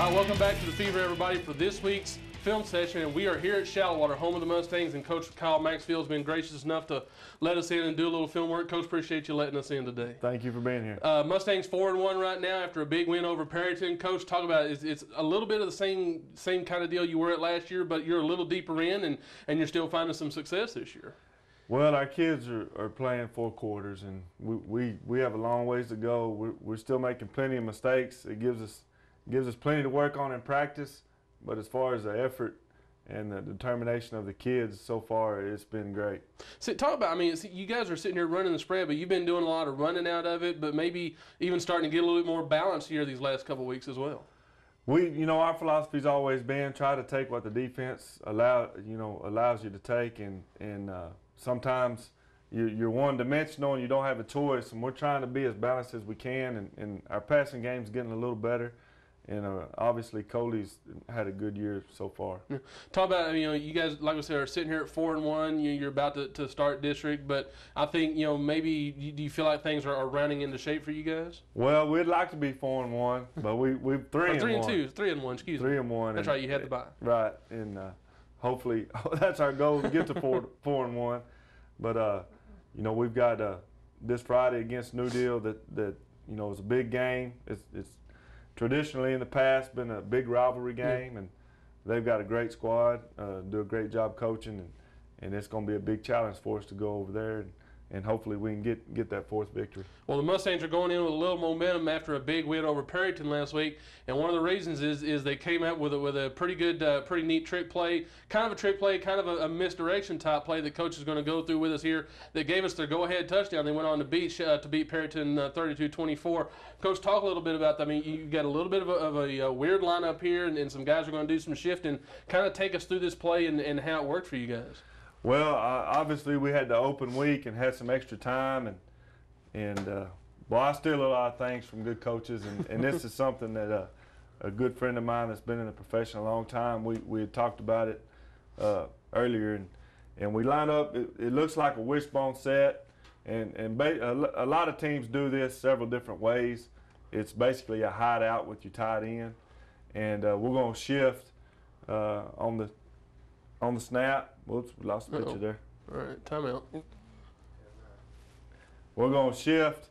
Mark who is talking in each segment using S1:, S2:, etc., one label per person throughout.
S1: All right, welcome back to the Fever, everybody, for this week's film session. And we are here at Shallowater, home of the Mustangs, and Coach Kyle Maxfield has been gracious enough to let us in and do a little film work. Coach, appreciate you letting us in today.
S2: Thank you for being here.
S1: Mustangs 4-1 right now after a big win over Perryton. Coach, talk about it. It's a little bit of the same kind of deal you were at last year, but you're a little deeper in, and you're still finding some success this year.
S2: Well, our kids are playing 4 quarters, and we have a long ways to go. We're still making plenty of mistakes. It gives us plenty to work on in practice, but as far as the effort and the determination of the kids so far, it's been great.
S1: So talk about, I mean, you guys are sitting here running the spread, but you've been doing a lot of running out of it, but maybe even starting to get a little bit more balance here these last couple of weeks as well.
S2: Our philosophy's always been try to take what the defense allows you to take, and sometimes you're one-dimensional and you don't have a choice, and we're trying to be as balanced as we can, and our passing game's getting a little better. And obviously, Coley's had a good year so far.
S1: Yeah. Talk about, you guys, like I said, are sitting here at 4-1. You're about to start district, but I think, maybe do you feel like things are rounding into shape for you guys?
S2: Well, we'd like to be 4-1, but we're 3-1.
S1: 3-1, excuse me.
S2: 3-1.
S1: That's right, you had to buy.
S2: Right, and hopefully that's our goal, to get to 4-1. But we've got this Friday against New Deal that is a big game. It's traditionally in the past been a big rivalry game, and they've got a great squad, do a great job coaching, and it's going to be a big challenge for us to go over there, and hopefully we can get that 4th victory.
S1: Well, the Mustangs are going in with a little momentum after a big win over Perryton last week, and one of the reasons is they came out with a pretty good, pretty neat trick play, kind of a trick play, kind of a misdirection type play that Coach is going to go through with us here that gave us their go-ahead touchdown. They went on to beat Perryton 32-24. Coach, talk a little bit about that. I mean, you got a little bit of a weird lineup here, and some guys are going to do some shifting. Kind of take us through this play and how it worked for you guys.
S2: Well, obviously we had the open week and had some extra time, and I steal a lot of things from good coaches, and this is something that a good friend of mine that's been in the profession a long time, we had talked about it earlier, and we line up. It looks like a wishbone set, and a lot of teams do this several different ways. It's basically a hideout with your tight end, and we're going to shift on the snap. Whoops, we lost the picture there.
S1: All right, timeout.
S2: We're going to shift.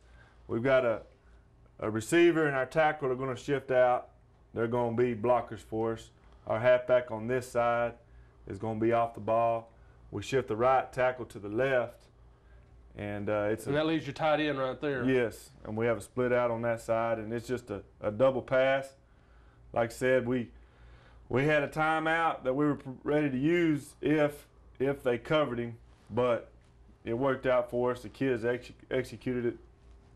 S2: We've got a receiver and our tackle are going to shift out. They're going to be blockers for us. Our halfback on this side is going to be off the ball. We shift the right tackle to the left, and
S1: that leaves your tight end right there.
S2: Yes, and we have a split out on that side, and it's just a double pass. Like I said, we had a timeout that we were ready to use if they covered him, but it worked out for us. The kids executed it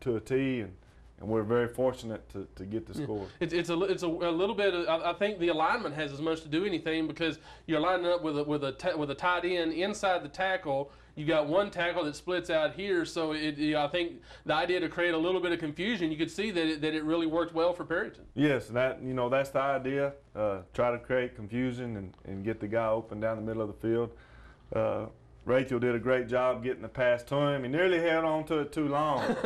S2: to a T, and we're very fortunate to get the score.
S1: It's a little bit. I think the alignment has as much to do anything, because you're lining up with a tight end inside the tackle. You got one tackle that splits out here, so I think the idea to create a little bit of confusion, you could see that it really worked well for Perryton.
S2: Yes, that's the idea. Try to create confusion and get the guy open down the middle of the field. Rachel did a great job getting the pass to him. He nearly held on to it too long,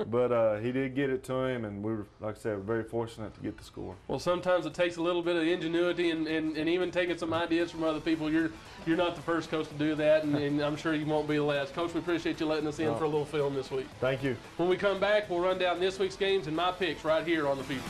S2: but he did get it to him, and we were, like I said, very fortunate to get the score.
S1: Well, sometimes it takes a little bit of ingenuity and even taking some ideas from other people. You're not the first coach to do that, and I'm sure you won't be the last. Coach, we appreciate you letting us in for a little film this week.
S2: Thank you.
S1: When we come back, we'll run down this week's games and my picks right here on the Fever.